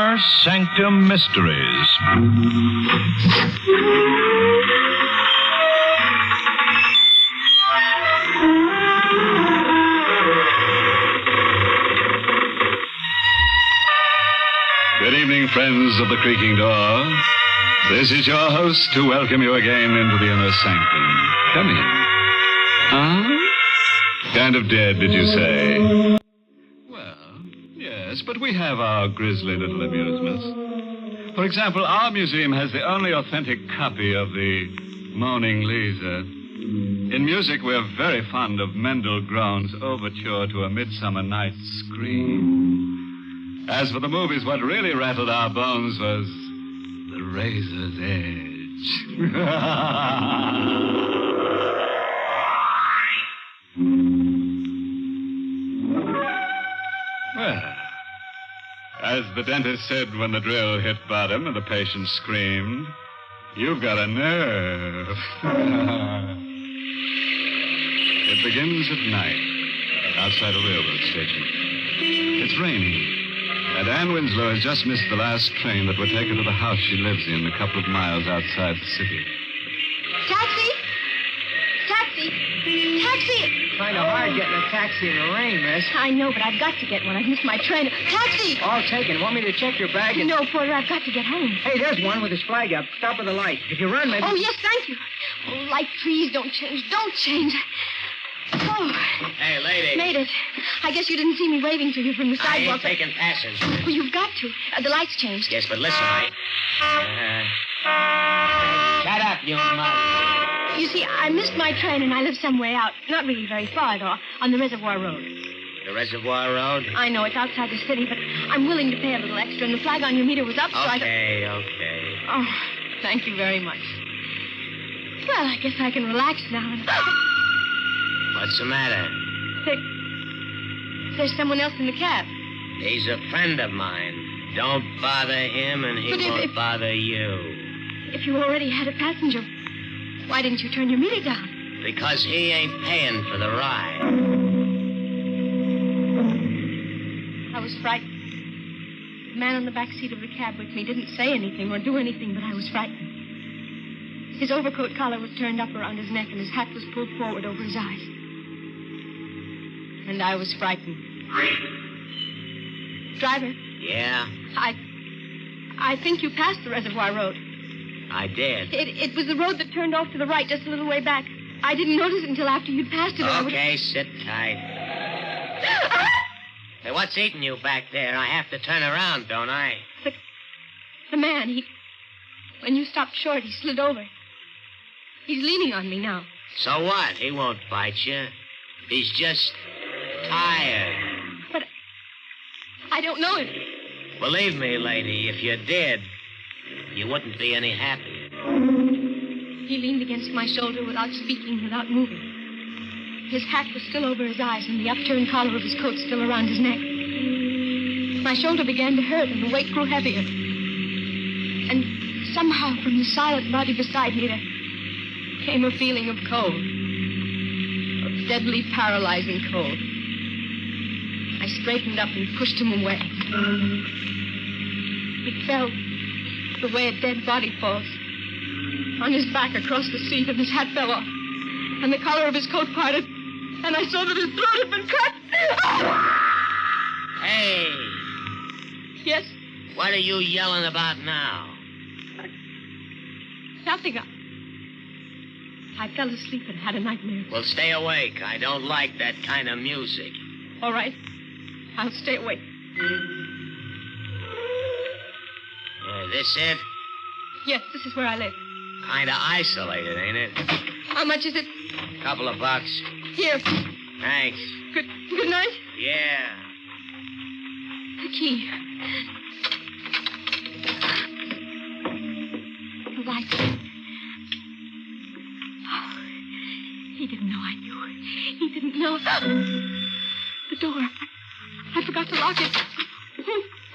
Inner Sanctum Mysteries. Good evening, friends of the creaking door. This is your host to welcome you again into the inner sanctum. Come in. Huh? Kind of dead, did you say? Well, yes, but we have our grisly little amusements. For example, our museum has the only authentic copy of the Moaning Lisa. In music, we're very fond of Mendel Groen's Overture to a Midsummer Night's Scream. As for the movies, what really rattled our bones was The Razor's Edge. Well, as the dentist said when the drill hit bottom and the patient screamed, you've got a nerve. It begins at night, outside a railroad station. It's raining. And Anne Winslow has just missed the last train that would take her to the house she lives in a couple of miles outside the city. Taxi! Taxi! Taxi! Kind of hard getting a taxi in the rain, miss. I know, but I've got to get one. I've missed my train. Taxi! All taken. Want me to check your bag? No, Porter, I've got to get home. Hey, there's one with his flag up. Stop at the light. If you run, maybe... Oh, yes, thank you. Oh, light, please, don't change. Don't change. Oh. Hey, lady. Made it. I guess you didn't see me waving to you from the I sidewalk. ain't taking passengers. Well, you've got to. The lights changed. Yes, but listen, Shut up, you mother. You see, I missed my train and I live some way out. Not really very far, though, on the Reservoir Road. The Reservoir Road? I know, it's outside the city, but I'm willing to pay a little extra, and the flag on your meter was up, so I... Okay. Oh, thank you very much. Well, I guess I can relax now and... What's the matter? There's someone else in the cab. He's a friend of mine. Don't bother him, and he won't bother you. If you already had a passenger, why didn't you turn your meter down? Because he ain't paying for the ride. I was frightened. The man on the back seat of the cab with me didn't say anything or do anything, but I was frightened. His overcoat collar was turned up around his neck, and his hat was pulled forward over his eyes. And I was frightened. Driver? Yeah? I think you passed the Reservoir Road. I did. It was the road that turned off to the right just a little way back. I didn't notice it until after you'd passed it. Okay, sit tight. Hey, what's eating you back there? I have to turn around, don't I? The man, when you stopped short, he slid over. He's leaning on me now. So what? He won't bite you. He's just tired. But I don't know him. Believe me, lady, if you did, you wouldn't be any happier. He leaned against my shoulder without speaking, without moving. His hat was still over his eyes and the upturned collar of his coat still around his neck. My shoulder began to hurt and the weight grew heavier. And somehow from the silent body beside me there came a feeling of cold. Of deadly, paralyzing cold. I straightened up and pushed him away. He fell the way a dead body falls. On his back across the seat, and his hat fell off. And the collar of his coat parted. And I saw that his throat had been cut. Hey! Yes? What are you yelling about now? Nothing. I fell asleep and had a nightmare. Well, stay awake. I don't like that kind of music. All right. I'll stay awake. This it? Yes, this is where I live. Kind of isolated, ain't it? How much is it? Couple of bucks. Here. Thanks. Good night. Yeah. The key. The light. Oh, he didn't know I knew. He didn't know. The door. I forgot to lock it.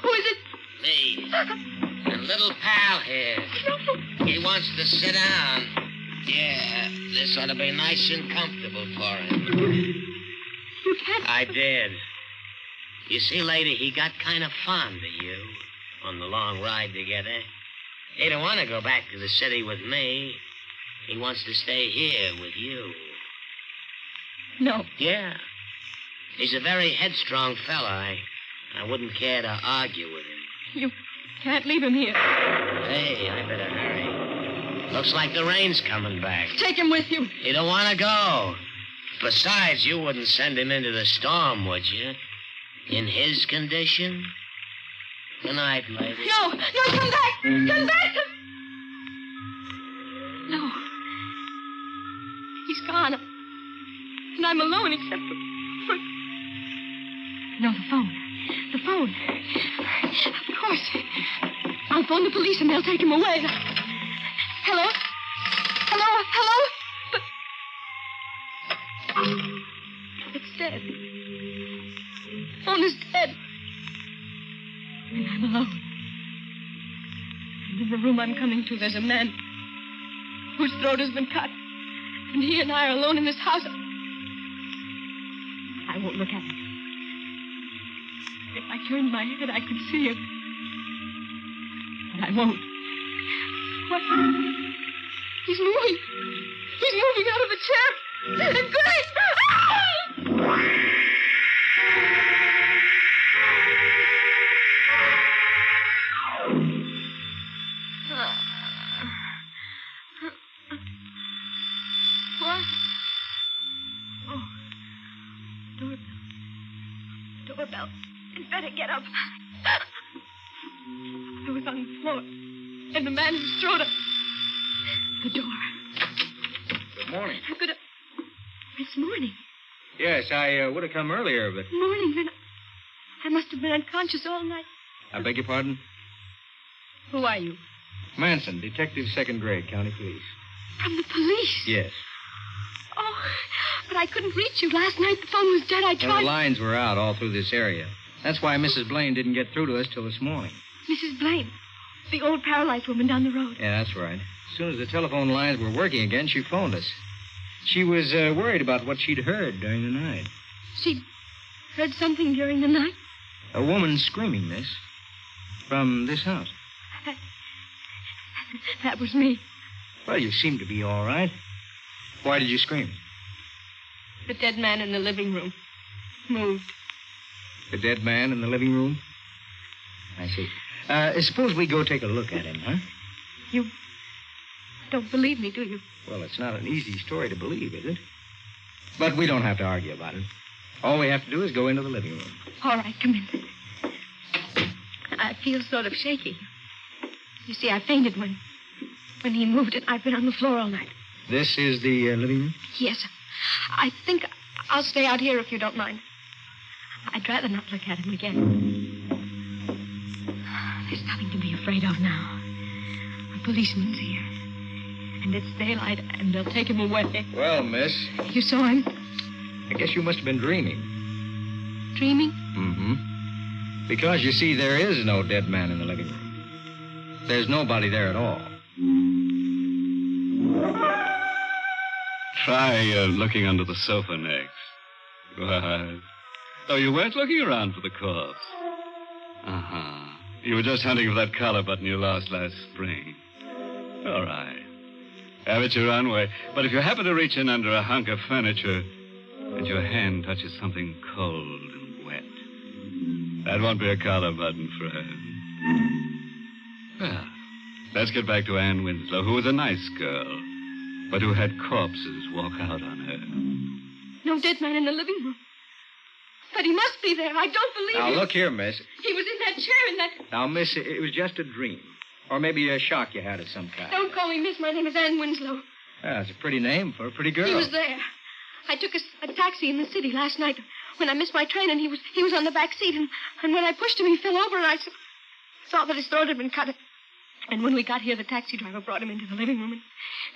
Who is it? Me. And little pal here. No. He wants to sit down. Yeah, this ought to be nice and comfortable for him. You can't. I did. You see, lady, he got kind of fond of you. on the long ride together. He don't want to go back to the city with me. He wants to stay here with you. No. Yeah. He's a very headstrong fella. I wouldn't care to argue with him. You can't leave him here. Hey, I better hurry. Looks like the rain's coming back. Take him with you. You don't want to go. Besides, you wouldn't send him into the storm, would you? In his condition? Good night, lady. No, come back! Come back! No. He's gone. And I'm alone except for... No, the phone. The phone. Of course. I'll phone the police and they'll take him away. Hello? Hello? But... It's dead. The phone is dead. And I'm alone. And in the room I'm coming to, there's a man whose throat has been cut. And he and I are alone in this house. I won't look at him. If I turned my head, I could see him. But I won't. What? He's moving. He's moving out of the chair. And Billy! What? Oh. Doorbell. I'd better get up. I was on the floor, and the man who strode up the door. Good morning. It's morning. Yes, I would have come earlier, but... Morning, then I must have been unconscious all night. I beg your pardon? Who are you? Manson, detective, 2nd grade, county police. From the police? Yes. Oh, but I couldn't reach you. Last night the phone was dead. I Well, tried... the lines were out all through this area. That's why Mrs. Blaine didn't get through to us till this morning. Mrs. Blaine, the old paralyzed woman down the road. Yeah, that's right. As soon as the telephone lines were working again, she phoned us. She was worried about what she'd heard during the night. She'd heard something during the night? A woman screaming, miss. From this house. That was me. Well, you seem to be all right. Why did you scream? The dead man in the living room moved. The dead man in the living room? I see. Suppose we go take a look at him, huh? You don't believe me, do you? Well, it's not an easy story to believe, is it? But we don't have to argue about it. All we have to do is go into the living room. All right, come in. I feel sort of shaky. You see, I fainted when he moved, and I've been on the floor all night. This is the living room? Yes. I think I'll stay out here if you don't mind. I'd rather not look at him again. There's nothing to be afraid of now. A policeman's here. And it's daylight, and they'll take him away. Well, miss, You saw him? I guess you must have been dreaming. Dreaming? Mm-hmm. Because, you see, there is no dead man in the living room. There's nobody there at all. Try looking under the sofa next. What? Oh, you weren't looking around for the corpse. Uh-huh. You were just hunting for that collar button you lost last spring. All right. Have it your own way. But if you happen to reach in under a hunk of furniture and your hand touches something cold and wet, that won't be a collar button, friend. Well, let's get back to Ann Winslow, who was a nice girl, but who had corpses walk out on her. No dead man in the living room. But he must be there. I don't believe Now, it. look here, miss. He was in that chair in that... Now, miss, it was just a dream. Or maybe a shock you had of some kind. Don't call me miss. My name is Ann Winslow. Yeah, it's a pretty name for a pretty girl. He was there. I took a taxi in the city last night when I missed my train, and he was on the back seat. And when I pushed him, he fell over, and I saw that his throat had been cut. And when we got here, the taxi driver brought him into the living room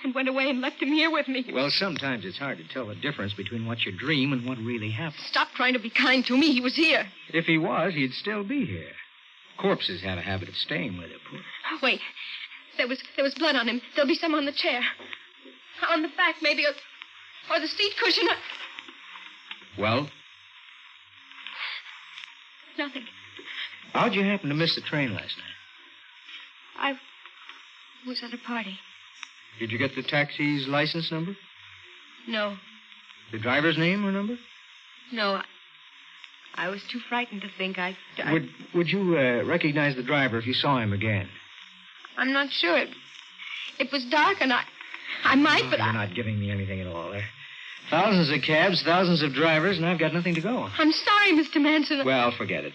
and went away and left him here with me. Well, sometimes it's hard to tell the difference between what you dream and what really happened. Stop trying to be kind to me. He was here. If he was, he'd still be here. Corpses have a habit of staying where they're put. Oh, wait. There was blood on him. There'll be some on the chair. On the back, maybe, or the seat cushion. Well? Nothing. How'd you happen to miss the train last night? I was at a party. Did you get the taxi's license number? No. The driver's name or number? No. I was too frightened to think. Would you recognize the driver if you saw him again? I'm not sure. It was dark, and I might, but You're not giving me anything at all. There are thousands of cabs, thousands of drivers, and I've got nothing to go on. I'm sorry, Mr. Manson. Well, forget it.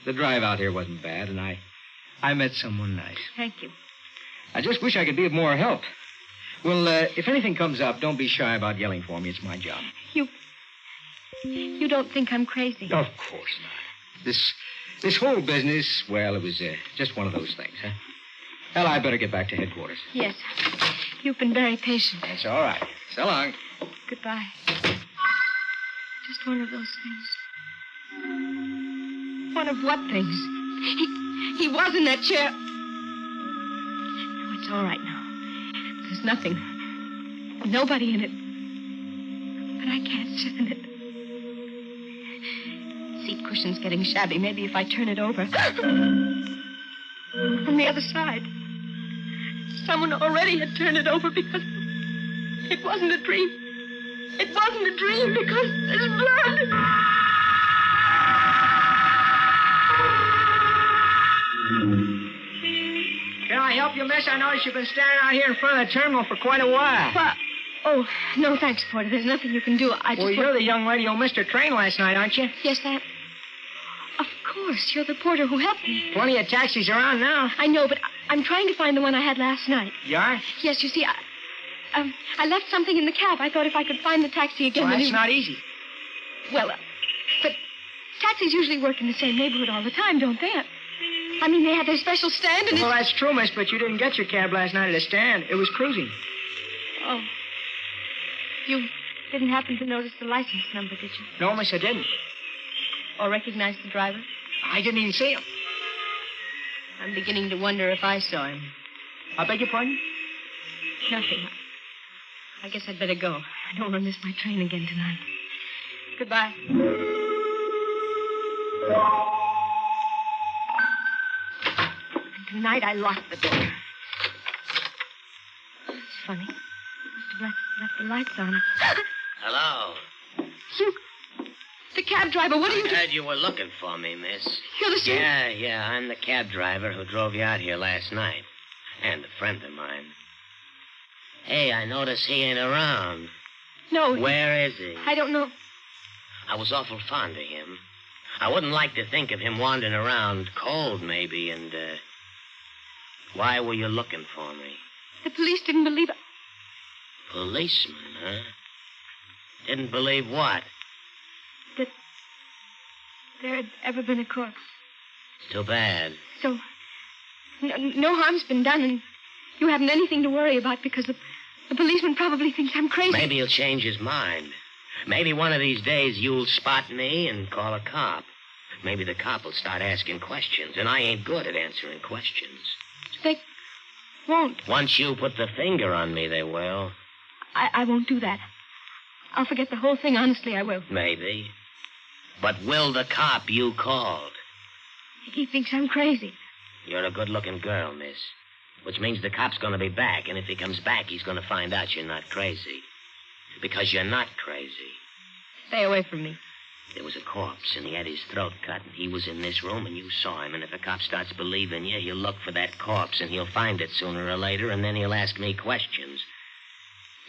The drive out here wasn't bad, and I met someone nice. Thank you. I just wish I could be of more help. Well, if anything comes up, don't be shy about yelling for me. It's my job. You don't think I'm crazy? Of course not. This whole business, well, it was just one of those things, huh? Well, I better get back to headquarters. Yes. You've been very patient. That's all right. So long. Goodbye. Just one of those things. One of what things? He was in that chair. Oh, it's all right now. There's nothing. Nobody in it. But I can't sit in it. Seat cushion's getting shabby. Maybe if I turn it over. On the other side. Someone already had turned it over because it wasn't a dream. It wasn't a dream because there's blood. Can I help you, miss? I noticed you've been standing out here in front of the terminal for quite a while. Well, oh, no, thanks, Porter. There's nothing you can do. Well, you're the young lady who missed her train last night, aren't you? Yes, that. Of course, you're the porter who helped me. Plenty of taxis around now. I know, but I'm trying to find the one I had last night. You are? Yes, you see, I left something in the cab. I thought if I could find the taxi again... Well, that's not easy. Well, but taxis usually work in the same neighborhood all the time, don't they? I mean, they have their special stand and Well, that's true, miss, but you didn't get your cab last night at a stand. It was cruising. Oh. You didn't happen to notice the license number, did you? No, miss, I didn't. Or recognize the driver? I didn't even see him. I'm beginning to wonder if I saw him. I beg your pardon? Nothing. I guess I'd better go. I don't want to miss my train again tonight. Goodbye. And tonight I locked the door. It's funny. Must have left the lights on. Hello. You... The cab driver, what are you I doing? heard you were looking for me, miss. You're the same... Yeah, I'm the cab driver who drove you out here last night. And a friend of mine. Hey, I notice he ain't around. No. Where is he? I don't know. I was awful fond of him. I wouldn't like to think of him wandering around cold, maybe, and, why were you looking for me? The police didn't believe it. Policeman, huh? Didn't believe what? That there had ever been a corpse. Too bad. So, no harm's been done, and you haven't anything to worry about because the policeman probably thinks I'm crazy. Maybe he'll change his mind. Maybe one of these days you'll spot me and call a cop. Maybe the cop will start asking questions, and I ain't good at answering questions. They won't. Once you put the finger on me, they will. I won't do that. I'll forget the whole thing, honestly, I will. Maybe. But will the cop you called? He thinks I'm crazy. You're a good-looking girl, miss. Which means the cop's going to be back, and if he comes back, he's going to find out you're not crazy. Because you're not crazy. Stay away from me. There was a corpse, and he had his throat cut, and he was in this room, and you saw him. And if the cop starts believing you, he'll look for that corpse, and he'll find it sooner or later, and then he'll ask me questions.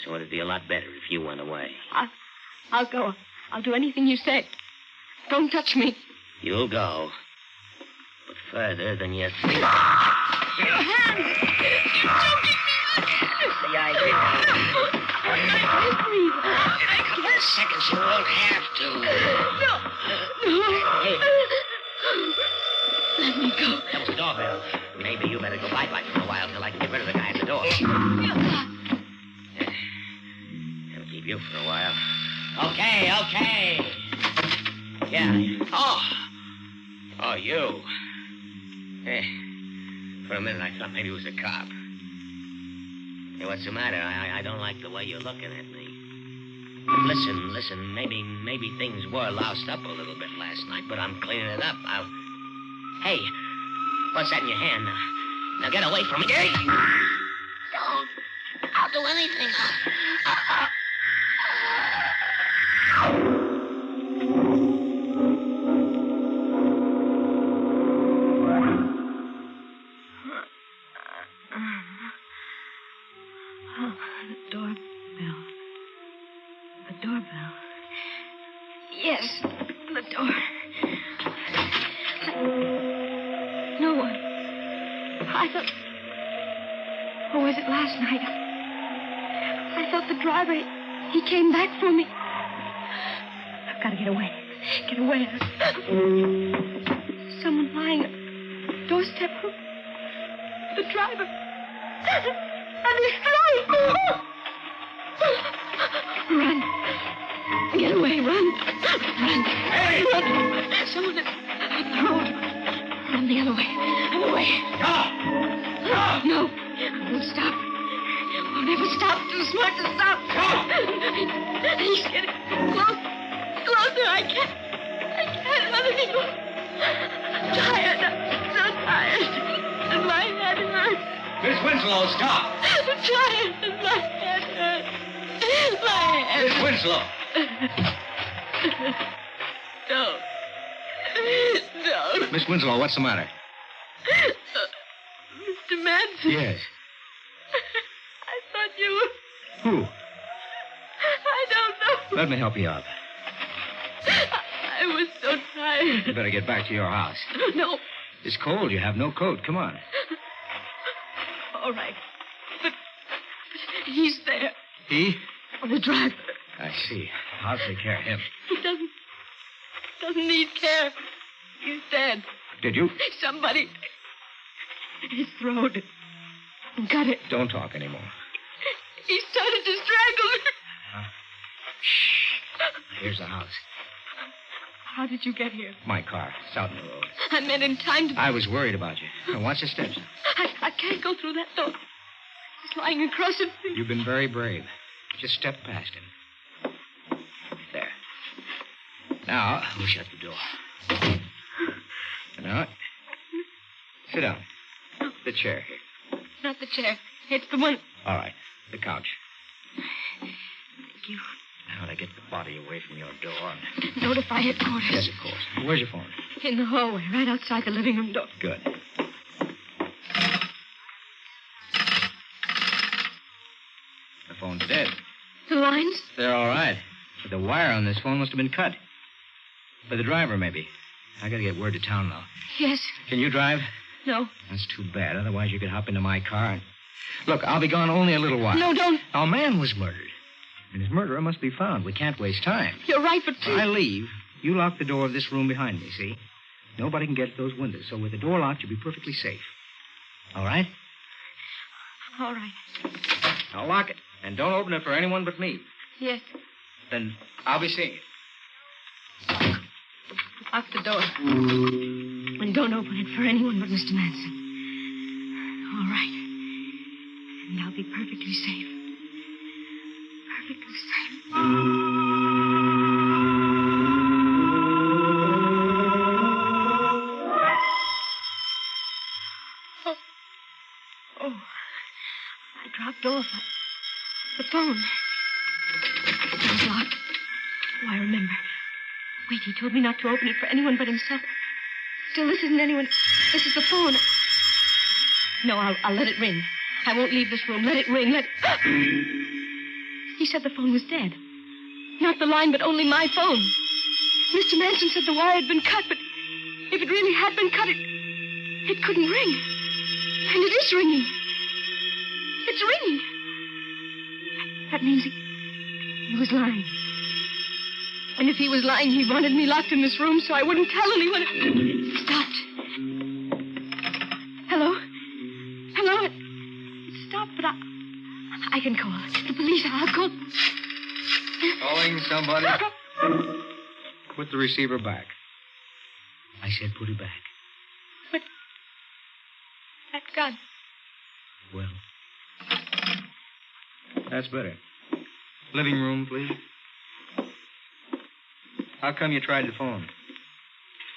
So it'd be a lot better if you went away. I'll go. I'll do anything you say. Don't touch me. You'll go. But further than you think. Your hand! You're choking me! The idea. In a couple of seconds, you won't have to. No. Hey. Let me go. That was the doorbell. Maybe you better go bye-bye for a while till I can get rid of the guy at the door. That'll keep you for a while. Okay. Yeah. Oh, you. For a minute, I thought maybe it was a cop. Hey, what's the matter? I don't like the way you're looking at me. Listen, maybe things were loused up a little bit last night, but I'm cleaning it up. Hey, what's that in your hand? Now get away from me. Hey! Don't. I'll do anything. The doorbell. The doorbell. Yes, the door. No one. I thought... Or was it last night? I thought the driver... He came back for me. I've got to get away. Get away. Someone lying at the doorstep. The driver. And he's driving. Run. Get away. Run. Run. Hey! Run. Someone at the road. Run the other way. Other way. Stop! No. I won't stop. I'll never stop. Too smart to stop. He's getting close. Closer. I can't run anymore. I'm tired. I'm so tired. And my head hurts. Miss Winslow, stop! I'm tired. And my head hurts. My head. Miss Winslow! Don't. Don't. Miss Winslow, what's the matter? Mr. Manson. Yes. I thought you were... Who? I don't know. Let me help you out. I was so tired. You better get back to your house. No. It's cold. You have no coat. Come on. All right. But he's there. He? The driver. I see. I'll take care of him. He doesn't need care. He's dead. Did you? Somebody... His throat. Got it. Don't talk anymore. He started to strangle me. Shh. Here's the house. How did you get here? My car. It's out in the road. I meant in time to... I was worried about you. Now, watch your steps. I can't go through that door. He's lying across it. You've been very brave. Just step past him. There. Now, we'll shut the door. Now, sit down. The chair here. Not the chair. It's the one... All right. The couch. Thank you. Now to get the body away from your door. Notify headquarters. Yes, of course. Where's your phone? In the hallway, right outside the living room door. Good. The phone's dead. The lines? They're all right. But the wire on this phone must have been cut. By the driver, maybe. I gotta get word to town now. Yes. Can you drive? No. That's too bad. Otherwise, you could hop into my car and... Look, I'll be gone only a little while. No, don't. Our man was murdered. And his murderer must be found. We can't waste time. You're right, but When please... I leave, you lock the door of this room behind me, see? Nobody can get at those windows, so with the door locked, you'll be perfectly safe. All right? All right. Now lock it. And don't open it for anyone but me. Yes. Then I'll be seeing you. Lock the door. And don't open it for anyone but Mr. Manson. All right. And I'll be perfectly safe. Perfectly safe. Oh. I dropped off. The phone. It was locked. Oh, I remember. Wait, he told me not to open it for anyone but himself. Still, this isn't anyone. This is the phone. No, I'll let it ring. I won't leave this room. Let it ring. He said the phone was dead. Not the line, but only my phone. Mr. Manson said the wire had been cut, but if it really had been cut, it couldn't ring. And it is ringing. It's ringing. That means he was lying. And if he was lying, he wanted me locked in this room so I wouldn't tell anyone. It stopped. Hello? Hello? It stopped, but I can call the police. I'll call. Calling somebody? Put the receiver back. I said put it back. But that gun. Well, that's better. Living room, please. How come you tried the phone?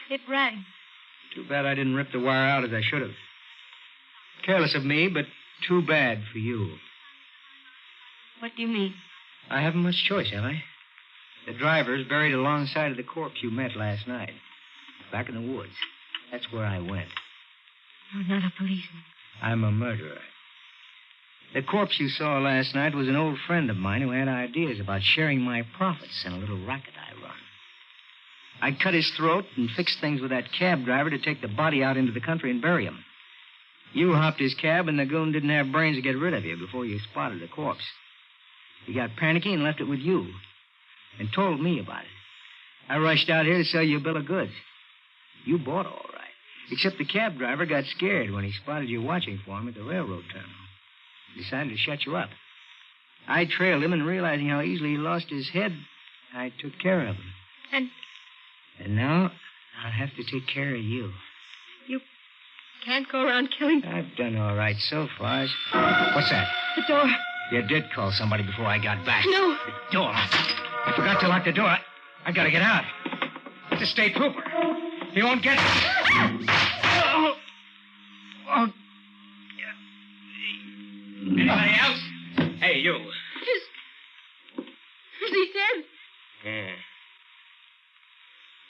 It rang. Too bad I didn't rip the wire out as I should have. Careless of me, but too bad for you. What do you mean? I haven't much choice, have I? The driver's buried alongside of the corpse you met last night. Back in the woods. That's where I went. You're not a policeman. I'm a murderer. The corpse you saw last night was an old friend of mine who had ideas about sharing my profits in a little racket I run. I cut his throat and fixed things with that cab driver to take the body out into the country and bury him. You hopped his cab, and the goon didn't have brains to get rid of you before you spotted the corpse. He got panicky and left it with you and told me about it. I rushed out here to sell you a bill of goods. You bought all right, except the cab driver got scared when he spotted you watching for him at the railroad terminal. He decided to shut you up. I trailed him, and realizing how easily he lost his head, I took care of him. And now I'll have to take care of you. You can't go around killing... I've done all right so far. What's that? The door. You did call somebody before I got back. No. The door. I forgot to lock the door. I gotta get out. It's a state trooper. He won't get me. Oh. Anybody else? Hey, you. Is he dead? Yeah.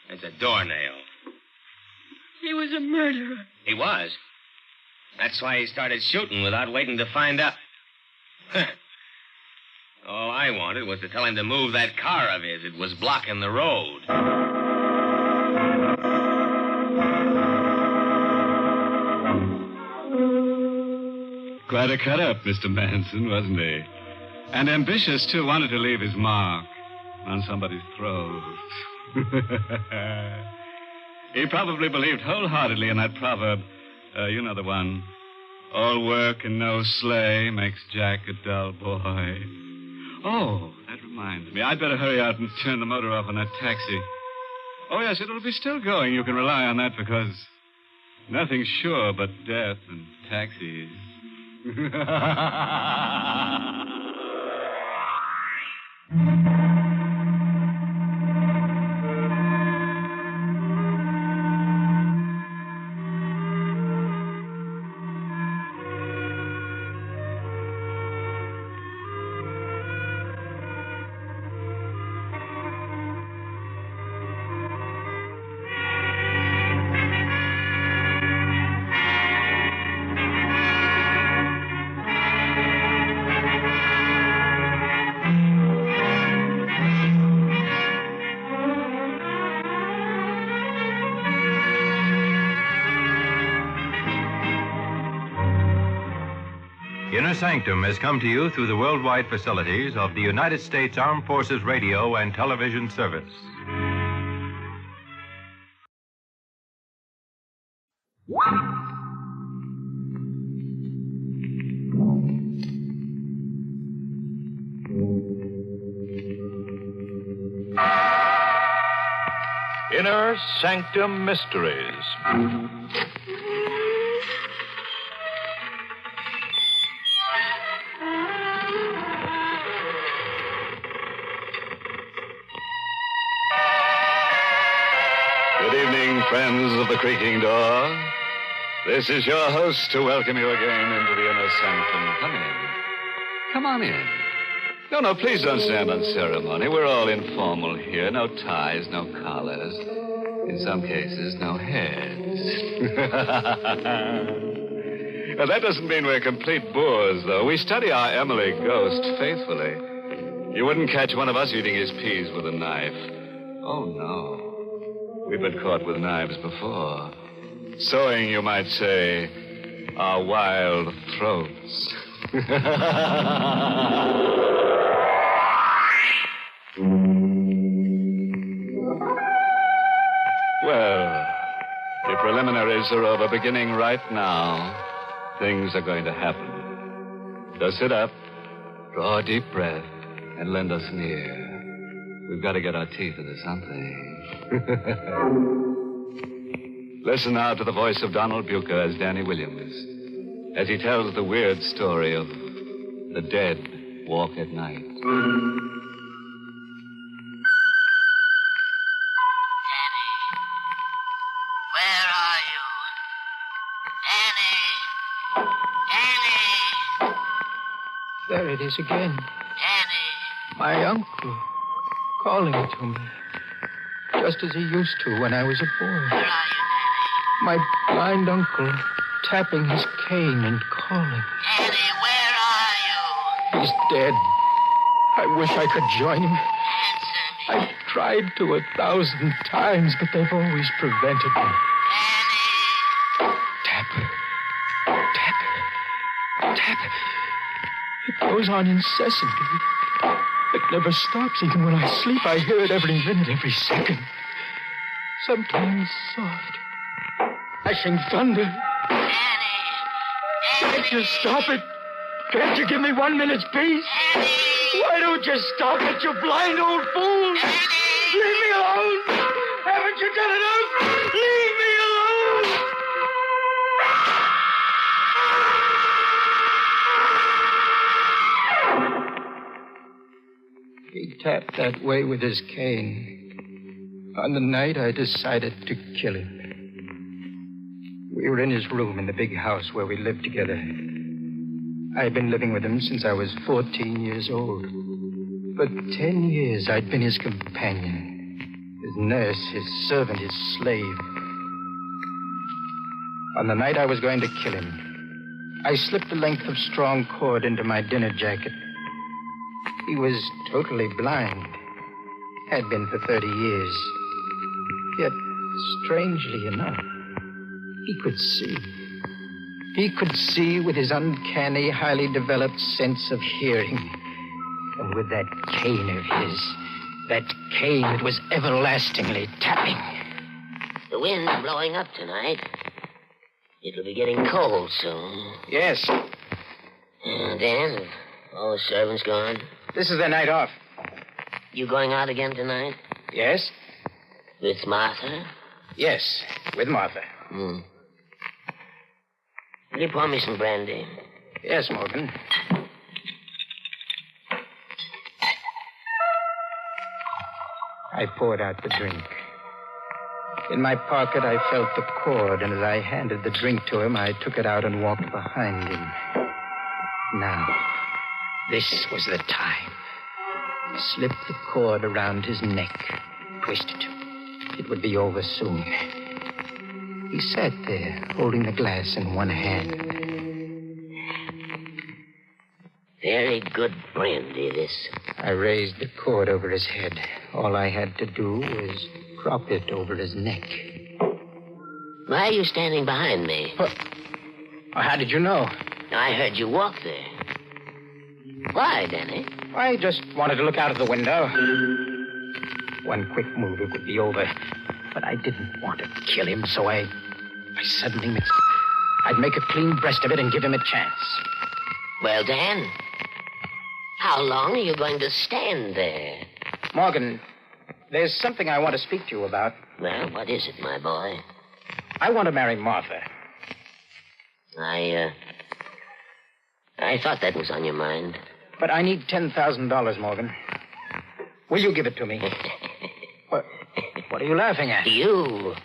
It's a doornail. He was a murderer. He was. That's why he started shooting without waiting to find out. All I wanted was to tell him to move that car of his. It was blocking the road. Quite a cut-up, Mr. Manson, wasn't he? And ambitious, too. Wanted to leave his mark on somebody's throat. He probably believed wholeheartedly in that proverb. You know the one. All work and no slay makes Jack a dull boy. Oh, that reminds me. I'd better hurry out and turn the motor off on that taxi. Oh, yes, it'll be still going. You can rely on that because nothing's sure but death and taxis. Inner Sanctum has come to you through the worldwide facilities of the United States Armed Forces Radio and Television Service. Inner Sanctum Mysteries. Good evening, friends of the creaking door. This is your host to welcome you again into the Inner Sanctum. Come in. Come on in. No, please don't stand on ceremony. We're all informal here. No ties, no collars. In some cases, no heads. Now, that doesn't mean we're complete boors, though. We study our Emily ghost faithfully. You wouldn't catch one of us eating his peas with a knife. Oh, no. We've been caught with knives before. Sewing, you might say, our wild throats. Well, the preliminaries are over. Beginning right now, things are going to happen. So sit up, draw a deep breath, and lend us an ear. We've got to get our teeth into something. Listen now to the voice of Donald Bucher as Danny Williams, as he tells the weird story of the dead walk at night. Where are you? Danny! There it is again. Danny. My uncle calling to me. Just as he used to when I was a boy. Where are you, My blind uncle tapping his cane and calling. Danny? Danny, where are you? He's dead. I wish I could join him. Answer me. I've tried to 1,000 times, but they've always prevented me. Danny. Tap. Tap. Tap. It goes on incessantly. It never stops. Even when I sleep, I hear it every minute, every second. Sometimes soft. Crashing thunder. Danny. Can't you stop it? Can't you give me 1 minute's peace? Danny. Why don't you stop it, you blind old fool? Leave me alone! Haven't you done enough? Leave me alone! He tapped that way with his cane. On the night I decided to kill him. We were in his room in the big house where we lived together. I'd been living with him since I was 14 years old. For 10 years, I'd been his companion, his nurse, his servant, his slave. On the night I was going to kill him, I slipped a length of strong cord into my dinner jacket. He was totally blind, had been for 30 years. Yet, strangely enough, he could see. He could see with his uncanny, highly developed sense of hearing. And with that cane of his, that cane that was everlastingly tapping. The wind's blowing up tonight. It'll be getting cold soon. Yes, Dan, have all the servants gone? this is their night off. You going out again tonight? Yes? With Martha? Yes, with Martha. Will you pour me some brandy? Yes, Morgan. I poured out the drink. In my pocket, I felt the cord, and as I handed the drink to him, I took it out and walked behind him. Now, this was the time. Slip the cord around his neck. Twist it. It would be over soon. He sat there, holding the glass in one hand. Very good brandy, this. I raised the cord over his head. All I had to do was drop it over his neck. Why are you standing behind me? How did you know? I heard you walk there. Why, Danny? I just wanted to look out of the window. One quick move, it would be over. But I didn't want to kill him, so I suddenly mixed. I'd make a clean breast of it and give him a chance. Well, Dan, how long are you going to stand there? Morgan, there's something I want to speak to you about. Well, what is it, my boy? I want to marry Martha. I thought that was on your mind. But I need $10,000, Morgan. Will you give it to me? What are you laughing at? You.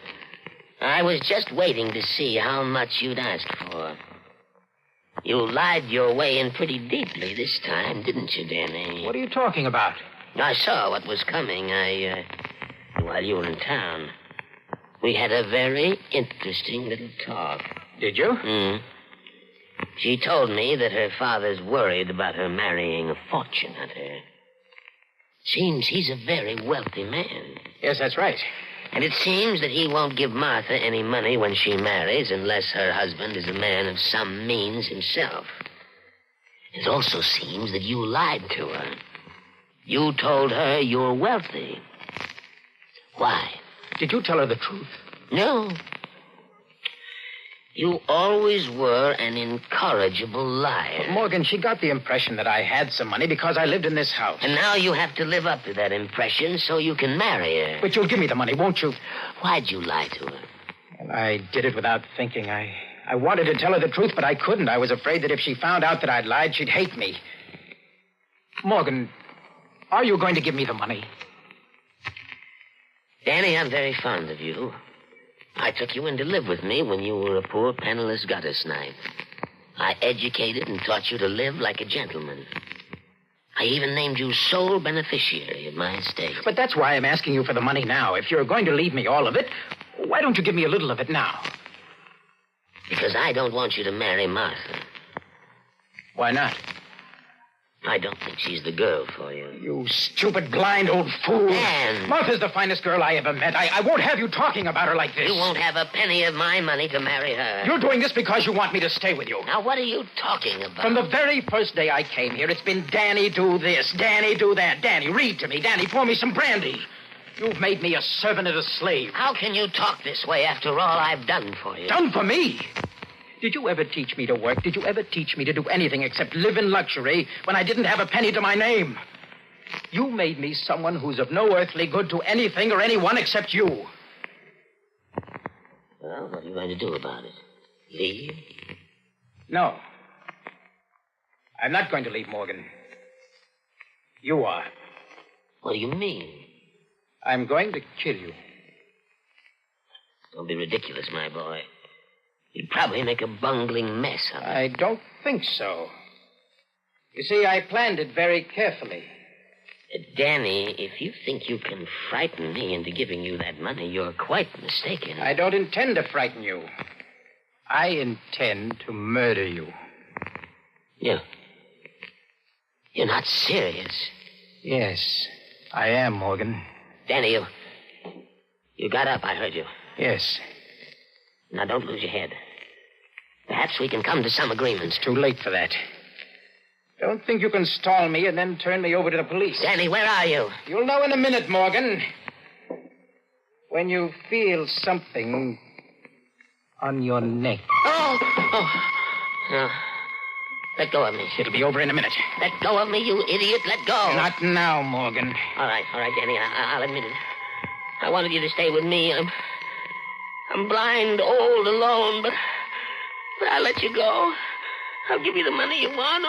I was just waiting to see how much you'd ask for. You lied your way in pretty deeply this time, didn't you, Danny? What are you talking about? I saw what was coming. While you were in town, we had a very interesting little talk. Did you? She told me that her father's worried about her marrying a fortune hunter. Seems he's a very wealthy man. Yes, that's right. And it seems that he won't give Martha any money when she marries unless her husband is a man of some means himself. It also seems that you lied to her. You told her you're wealthy. Why? Did you tell her the truth? No. You always were an incorrigible liar. Morgan, she got the impression that I had some money because I lived in this house. And now you have to live up to that impression so you can marry her. But you'll give me the money, won't you? Why'd you lie to her? Well, I did it without thinking. I wanted to tell her the truth, but I couldn't. I was afraid that if she found out that I'd lied, she'd hate me. Morgan, are you going to give me the money? Danny, I'm very fond of you. I took you in to live with me when you were a poor, penniless gutter snipe. I educated and taught you to live like a gentleman. I even named you sole beneficiary of my estate. But that's why I'm asking you for the money now. If you're going to leave me all of it, why don't you give me a little of it now? Because I don't want you to marry Martha. Why not? I don't think she's the girl for you. You stupid, blind old fool. Dan! Martha's the finest girl I ever met. I won't have you talking about her like this. You won't have a penny of my money to marry her. You're doing this because you want me to stay with you. Now, what are you talking about? From the very first day I came here, it's been Danny, do this, Danny, do that. Danny, read to me. Danny, pour me some brandy. You've made me a servant and a slave. How can you talk this way after all I've done for you? Done for me? Did you ever teach me to work? Did you ever teach me to do anything except live in luxury when I didn't have a penny to my name? You made me someone who's of no earthly good to anything or anyone except you. Well, what are you going to do about it? Leave? No. I'm not going to leave, Morgan. You are. What do you mean? I'm going to kill you. Don't be ridiculous, my boy. You'd probably make a bungling mess of it. I don't think so. You see, I planned it very carefully. Danny, if you think you can frighten me into giving you that money, you're quite mistaken. I don't intend to frighten you. I intend to murder you. You're not serious. Yes, I am, Morgan. Danny, you got up, I heard you. Yes. Now, don't lose your head. Perhaps we can come to some agreement. It's too late for that. Don't think you can stall me and then turn me over to the police. Danny, where are you? You'll know in a minute, Morgan. When you feel something on your neck. Oh. No. Let go of me. It'll be over in a minute. Let go of me, you idiot. Let go. Not now, Morgan. All right, Danny. I'll admit it. I wanted you to stay with me. I'm blind, old, alone, but I'll let you go. I'll give you the money you want,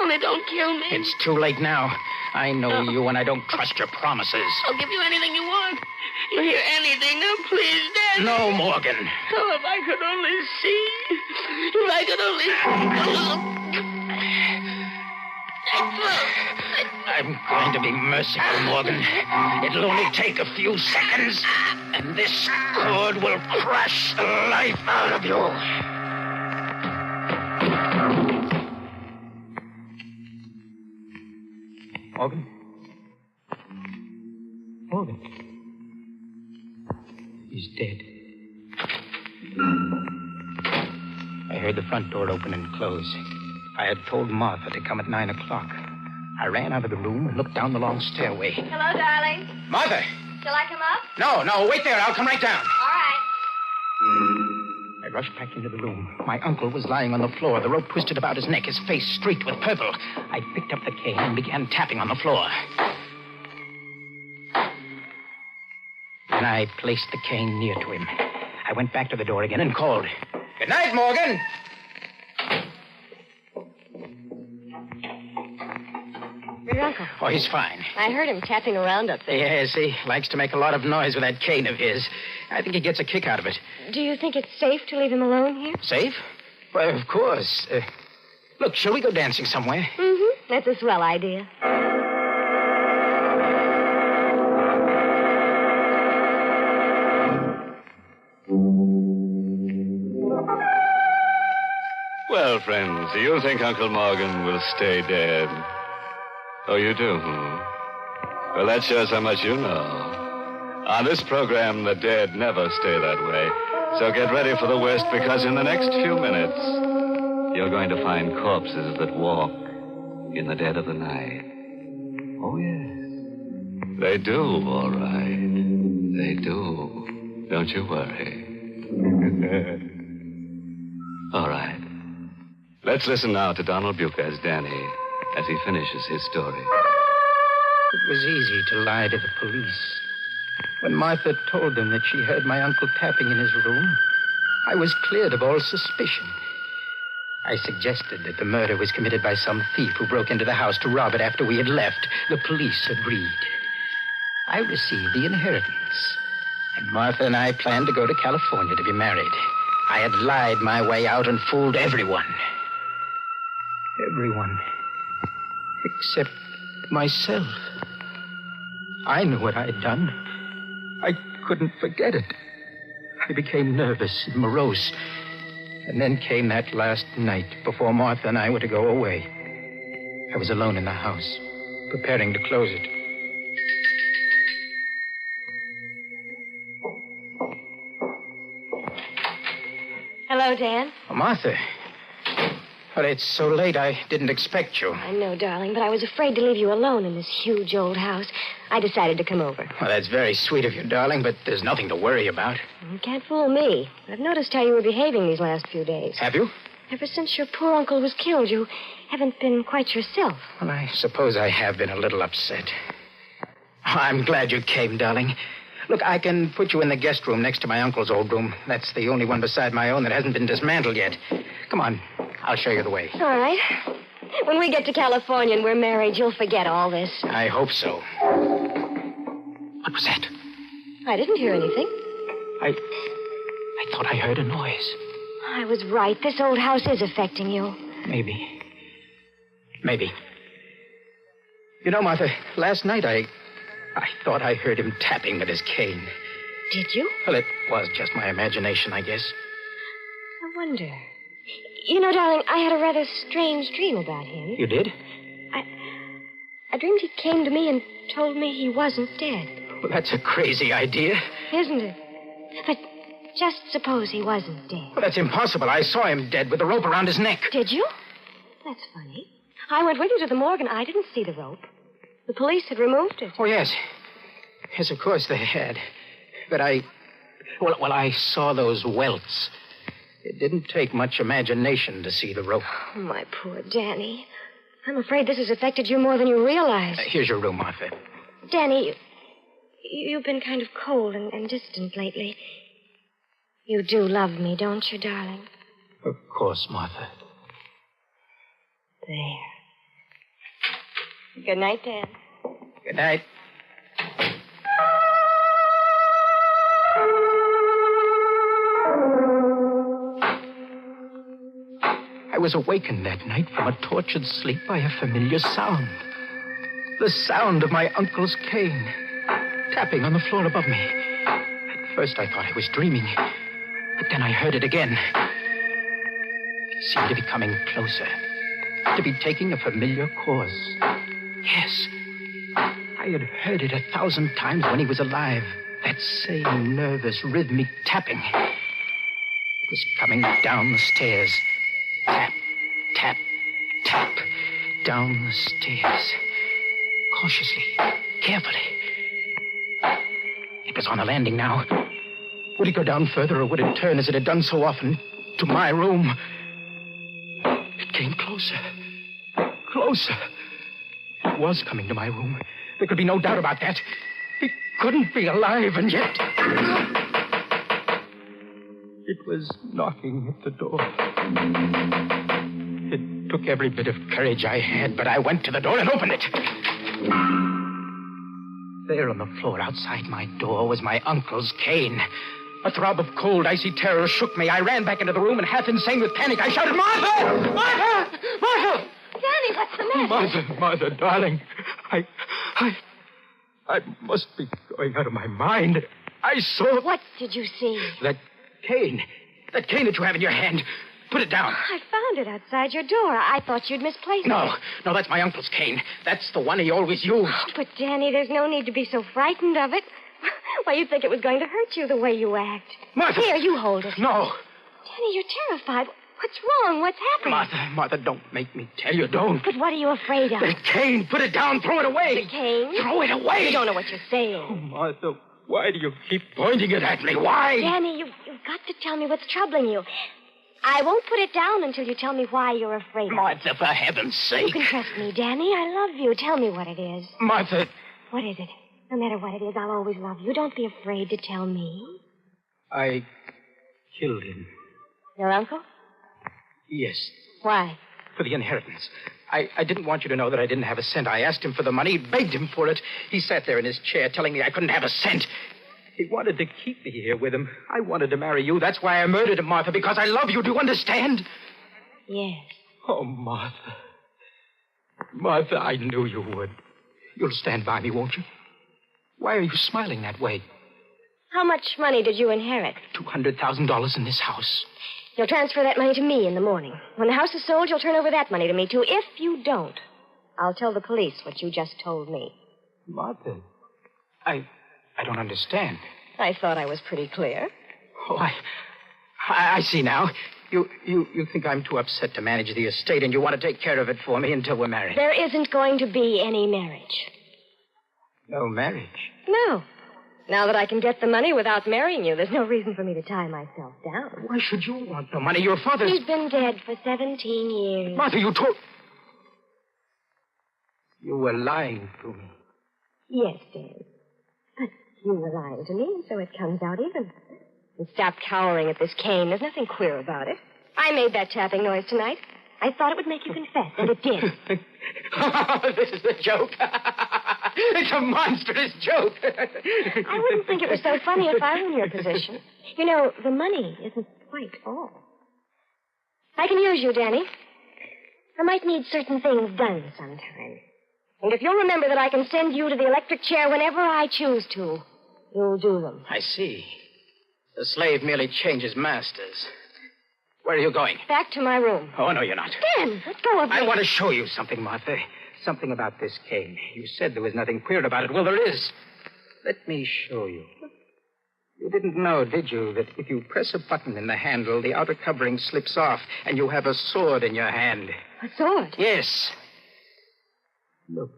only don't kill me. It's too late now. I know you, and I don't trust your promises. I'll give you anything you want. You hear anything, now, please, Dad. No, Morgan. Oh, if I could only see. If I could only... I'm going to be merciful, Morgan. It'll only take a few seconds, and this cord will crush the life out of you. Morgan? Morgan? He's dead. I heard the front door open and close. I had told Martha to come at 9 o'clock. I ran out of the room and looked down the long stairway. Hello, darling. Martha! Shall I come up? No, wait there. I'll come right down. All right. I rushed back into the room. My uncle was lying on the floor, the rope twisted about his neck, his face streaked with purple. I picked up the cane and began tapping on the floor. Then I placed the cane near to him. I went back to the door again and called. Good night, Morgan. Your uncle. Oh, he's fine. I heard him tapping around up there. Yes, he likes to make a lot of noise with that cane of his. I think he gets a kick out of it. Do you think it's safe to leave him alone here? Safe? Well, of course. Look, shall we go dancing somewhere? Mm-hmm. That's a swell idea. Well, friends, do you think Uncle Morgan will stay dead? Oh, you do? Well, that shows how much you know. On this program, the dead never stay that way. So get ready for the worst, because in the next few minutes, you're going to find corpses that walk in the dead of the night. Oh, yes. They do, all right. They do. Don't you worry. All right. Let's listen now to Donald Bucher as Danny, as he finishes his story. It was easy to lie to the police. When Martha told them that she heard my uncle tapping in his room, I was cleared of all suspicion. I suggested that the murder was committed by some thief who broke into the house to rob it after we had left. The police agreed. I received the inheritance, and Martha and I planned to go to California to be married. I had lied my way out and fooled everyone. Everyone. Except myself. I knew what I had done. I couldn't forget it. I became nervous and morose. And then came that last night before Martha and I were to go away. I was alone in the house, preparing to close it. Hello, Dan. Oh, Martha. Well, it's so late, I didn't expect you. I know, darling, but I was afraid to leave you alone in this huge old house. I decided to come over. Well, that's very sweet of you, darling, but there's nothing to worry about. You can't fool me. I've noticed how you were behaving these last few days. Have you? Ever since your poor uncle was killed, you haven't been quite yourself. Well, I suppose I have been a little upset. I'm glad you came, darling. Look, I can put you in the guest room next to my uncle's old room. That's the only one beside my own that hasn't been dismantled yet. Come on. I'll show you the way. All right. When we get to California and we're married, you'll forget all this. I hope so. What was that? I didn't hear anything. I thought I heard a noise. I was right. This old house is affecting you. Maybe. You know, Martha, last night I thought I heard him tapping with his cane. Did you? Well, it was just my imagination, I guess. I wonder. You know, darling, I had a rather strange dream about him. You did? I dreamed he came to me and told me he wasn't dead. Well, that's a crazy idea. Isn't it? But just suppose he wasn't dead. Well, that's impossible. I saw him dead with the rope around his neck. Did you? That's funny. I went with you to the morgue and I didn't see the rope. The police had removed it. Oh, yes. Yes, of course they had. But I saw those welts. It didn't take much imagination to see the rope. Oh, my poor Danny. I'm afraid this has affected you more than you realize. Here's your room, Martha. Danny, you've been kind of cold and distant lately. You do love me, don't you, darling? Of course, Martha. There. Good night, Dan. Good night. I was awakened that night from a tortured sleep by a familiar sound. The sound of my uncle's cane, tapping on the floor above me. At first I thought I was dreaming, but then I heard it again. It seemed to be coming closer, to be taking a familiar course. Yes, I had heard it 1,000 times when he was alive. That same nervous, rhythmic tapping. It was coming down the stairs. Tap, tap, tap. Down the stairs. Cautiously, carefully. It was on the landing now. Would it go down further, or would it turn as it had done so often to my room? It came closer. Closer. It was coming to my room. There could be no doubt about that. He couldn't be alive, and yet... It was knocking at the door. It took every bit of courage I had, but I went to the door and opened it. There on the floor outside my door was my uncle's cane. A throb of cold, icy terror shook me. I ran back into the room and, half insane with panic, I shouted, "Martha! Martha! Martha!" Danny, what's the matter? Martha, darling. I must be going out of my mind. I saw... What did you see? That cane that you have in your hand. Put it down. I found it outside your door. I thought you'd misplaced it. No, that's my uncle's cane. That's the one he always used. Oh, but, Danny, there's no need to be so frightened of it. Why, you'd think it was going to hurt you the way you act. Martha! Here, you hold it. No. Danny, you're terrified. What's wrong? What's happening? Martha, don't make me tell you. Don't. But what are you afraid of? The cane. Put it down. Throw it away. The cane? Throw it away. You don't know what you're saying. Oh, Martha, why do you keep pointing it at me? Why? Danny, you've got to tell me what's troubling you. I won't put it down until you tell me why you're afraid. Martha, for heaven's sake. You can trust me, Danny. I love you. Tell me what it is. Martha. What is it? No matter what it is, I'll always love you. Don't be afraid to tell me. I killed him. Your uncle? Yes. Why? For the inheritance. I didn't want you to know that I didn't have a cent. I asked him for the money, begged him for it. He sat there in his chair telling me I couldn't have a cent. He wanted to keep me here with him. I wanted to marry you. That's why I murdered him, Martha, because I love you. Do you understand? Yes. Oh, Martha. Martha, I knew you would. You'll stand by me, won't you? Why are you smiling that way? How much money did you inherit? $200,000 in this house. You'll transfer that money to me in the morning. When the house is sold, you'll turn over that money to me, too. If you don't, I'll tell the police what you just told me. Martha, I don't understand. I thought I was pretty clear. Oh, I see now. You think I'm too upset to manage the estate, and you want to take care of it for me until we're married. There isn't going to be any marriage. No marriage? No. Now that I can get the money without marrying you, there's no reason for me to tie myself down. Why should you want the money? Your father... He's been dead for 17 years. Martha, you told... You were lying to me. Yes, Dan. But you were lying to me, so it comes out even. And stop cowering at this cane. There's nothing queer about it. I made that tapping noise tonight. I thought it would make you confess, and it did. This is a joke. It's a monstrous joke. I wouldn't think it was so funny if I were in your position. You know, the money isn't quite all. I can use you, Danny. I might need certain things done sometime. And if you'll remember that I can send you to the electric chair whenever I choose to, you'll do them. I see. The slave merely changes masters. Where are you going? Back to my room. Oh, no, you're not. Dan, let go of me. I want to show you something, Martha. Something about this cane. You said there was nothing queer about it. Well, there is. Let me show you. You didn't know, did you, that if you press a button in the handle, the outer covering slips off, and you have a sword in your hand? A sword? Yes. Look.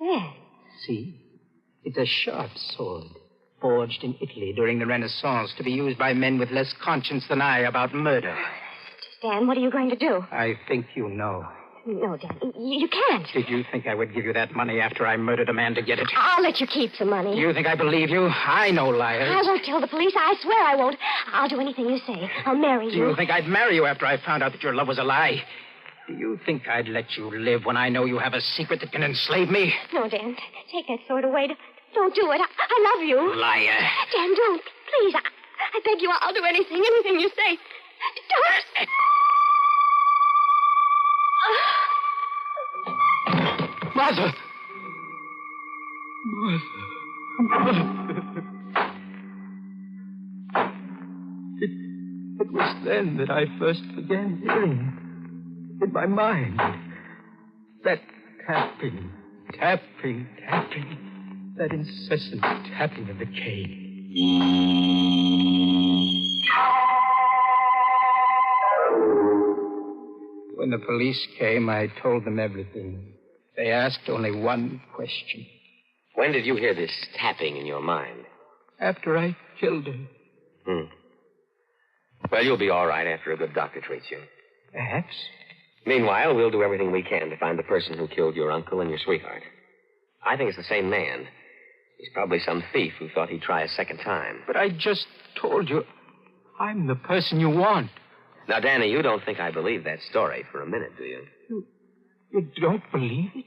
Yes. See? It's a sharp sword, forged in Italy during the Renaissance to be used by men with less conscience than I about murder. Dan, what are you going to do? I think you know. No, Dan, you can't. Did you think I would give you that money after I murdered a man to get it? I'll let you keep the money. You think I believe you? I know liars. I won't tell the police. I swear I won't. I'll do anything you say. I'll marry Do you. you think I'd marry you after I found out that your love was a lie? Do you think I'd let you live when I know you have a secret that can enslave me? No, Dan. Take that sword away. Don't do it. I love you. Liar. Dan, don't. Please. I beg you. I'll do anything you say. Don't. Martha! It was then that I first began hearing in my mind that tapping, that incessant tapping of the cane. When the police came, I told them everything. They asked only one question. When did you hear this tapping in your mind? After I killed her. Well, you'll be all right after a good doctor treats you. Perhaps. Meanwhile, we'll do everything we can to find the person who killed your uncle and your sweetheart. I think it's the same man. He's probably some thief who thought he'd try a second time. But I just told you, I'm the person you want. Now, Danny, you don't think I believe that story for a minute, do you? You don't believe it?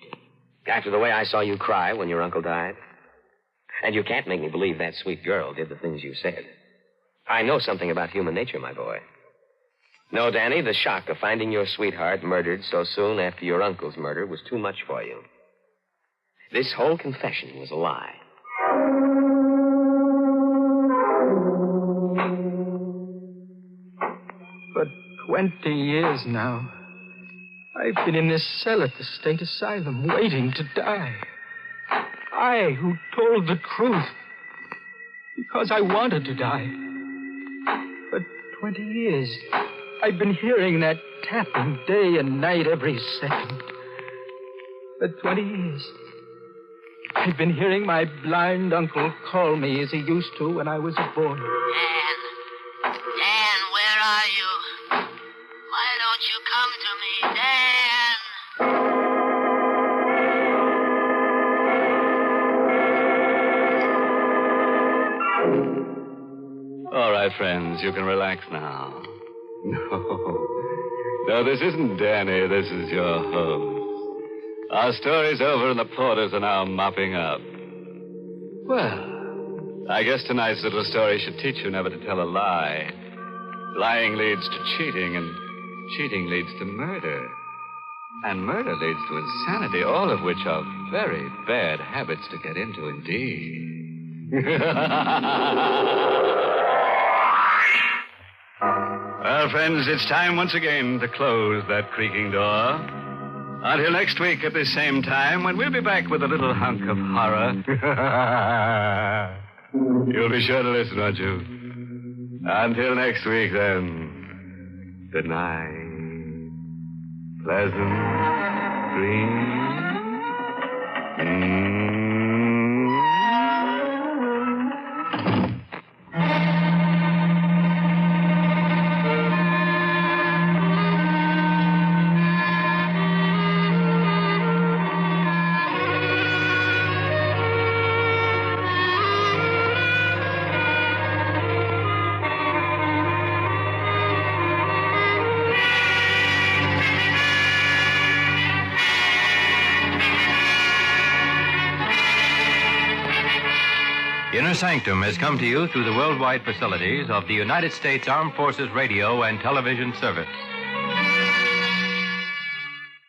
After the way I saw you cry when your uncle died? And you can't make me believe that sweet girl did the things you said. I know something about human nature, my boy. No, Danny, the shock of finding your sweetheart murdered so soon after your uncle's murder was too much for you. This whole confession was a lie. For 20 years now, I've been in this cell at the state asylum, waiting to die. I who told the truth because I wanted to die. For 20 years, I've been hearing that tapping day and night every second. For 20 years, I've been hearing my blind uncle call me as he used to when I was a boy. Dan, where are you? Why don't you come to me, Dan? All right, friends, you can relax now. No, this isn't Danny. This is your host. Our story's over and the porters are now mopping up. Well, I guess tonight's little story should teach you never to tell a lie. Lying leads to cheating, and cheating leads to murder. And murder leads to insanity, all of which are very bad habits to get into indeed. Well, friends, it's time once again to close that creaking door. Until next week at the same time, when we'll be back with a little hunk of horror. You'll be sure to listen, won't you? Until next week, then. Good night. Pleasant dreams. Inner Sanctum has come to you through the worldwide facilities of the United States Armed Forces Radio and Television Service.